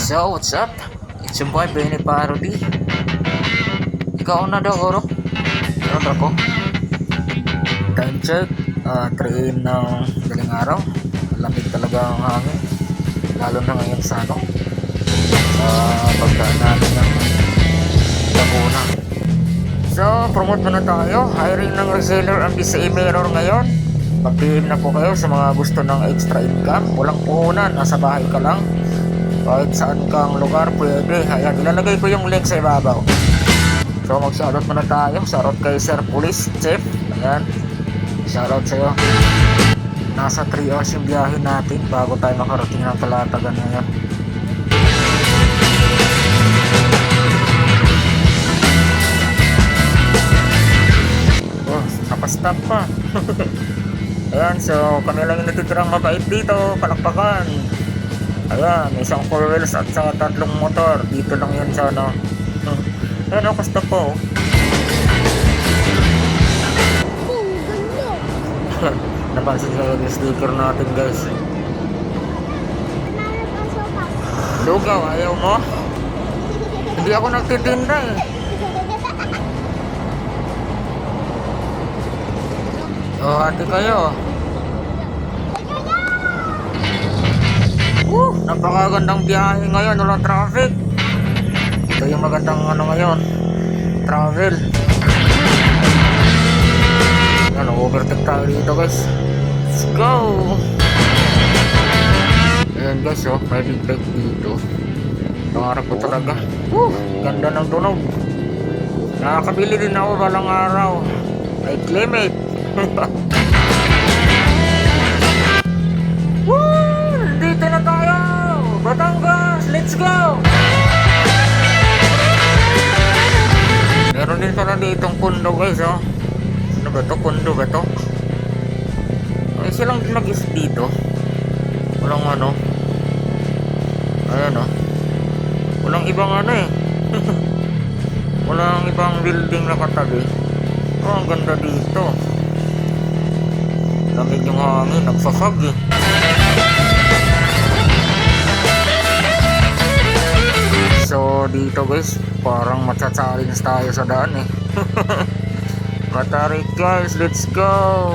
So, what's up? It's your boy, Benny Parody. Ikaw na daw, Oro. Ano ako? Time check. 3 AM ng daling araw. Lamig talaga ang hangin. Lalo na ngayon sa pagdaan natin ng Laguna. So, promote muna tayo. Hiring ng reseller ang DCA Mirror ngayon. Mag-PM na po kayo sa mga gusto ng extra income. Walang puhunan, nasa bahay ka lang. Kahit saan kang lugar pwede. Ayan, ilalagay ko yung link sa ibabaw. So mag-shoutout muna tayo. Shoutout kay Sir Police Chief. Ayan, shoutout sa'yo. Nasa 3 hours yung biyahe natin bago tayo makarating ng Talatagan ngayon. Oh, nakastop pa. Ayan, so kami lang yung natitirang mabait dito. Palakpakan. Ayan, isang 4 wheels at saka 3 motor. Dito lang yan sa Ayan, kasta po. Napansin ko yung sticker natin, guys. Lugaw, ayaw mo? Hindi ako nagtitinda eh. Oh, hati kayo. Napakagandang biyahe ngayon, walang traffic. Ito yung magandang ngayon, travel. Yan, overtake tayo dito, guys. Let's go. Ayan, guys, oh, may big bike dito. Pangarap ko talaga. Ganda ng tunog. Nakakabili din ako balang araw. I claim it. Dito na tayo! Batangas! Let's go! Meron din pala ditong pundo, guys, oh. Ano ba to? Pundo ba to? Ay, silang mag-is dito. Walang ayan, oh. Walang ibang eh. Walang ibang building na katabi. Oh, ang ganda dito. Lamig yung hangin, nagsasag eh. So dito, guys, parang matcha-challenge tayo sa daan eh. Matarik, guys, let's go.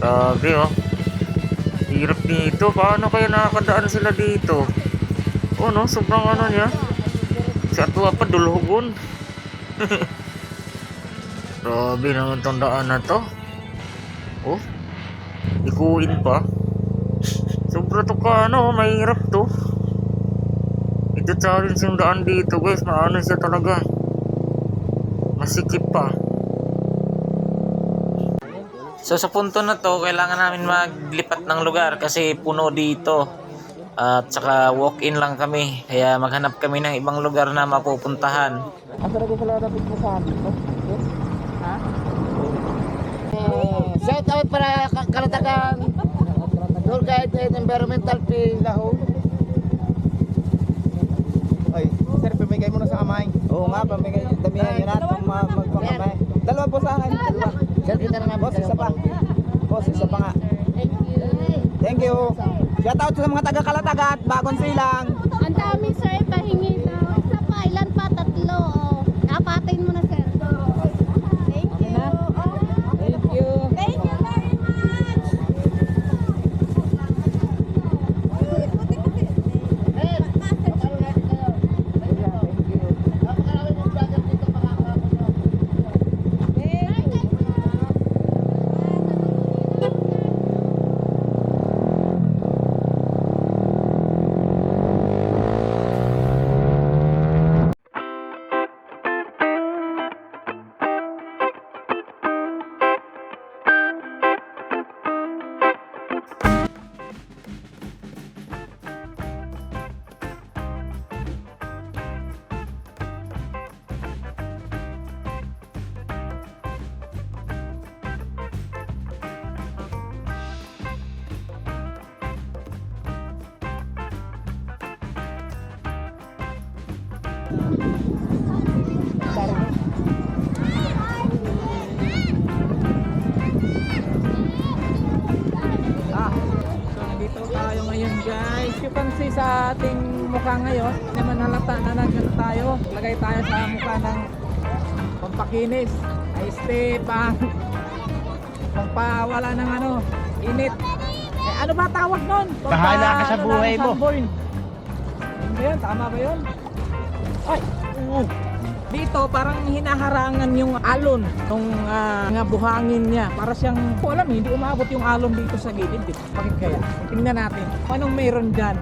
Grabe, oh. Hirap dito. Paano kaya nakakadaan sila dito? Oh no, sobrang niya. Sa tuwa pa, dulhugon. Grabe naman itong daan na to. Oh, ikuin pa. Sobra to mahirap to. Ito challenge yung daan dito, guys. Maano siya talaga. Masikip pa. So sa punto na to, kailangan namin maglipat ng lugar kasi puno dito. At saka walk-in lang kami. Kaya maghanap kami ng ibang lugar na mapupuntahan. Asa na ko pala napit mo sa amin, no? Ha? Shout out para Kalatagan Tour Guide and Environmental Fee Lahore. Ay, sir, pamigay mo na sa kamay. Oo nga, pamigay. Damihan nyo natin magpapamay. Dalawa po sa akin. Dalawa. Sir, kita na namin. Boss, isa pa. Boss, isa pa nga. Thank you. Shout out sa mga taga-Kalatagan at Bagong Silang. Ang dami, sir, pahingi daw. Isa pa, ilan pa? 3. Oh. Apatin mo na, sir. Thank you. Thank you. Thank you very much. So nandito tayo ngayon guys. Yung kasi sa ating mukha ngayon, hindi naman halata na nagano tayo. Lagay tayo sa mukha ng pampakinis, ice tea, pampawala ng ano, init. Eh, ano ba tawag nun? Bahala ka sa buhay mo. Sunburn. Ano ba yun? Tama ba yun? Ay! Dito parang hinaharangan yung alon ng mga buhangin niya. Para siyang, alam hindi umabot yung alon dito sa gilid. Bakit kaya? Tingnan natin. Anong meron dyan?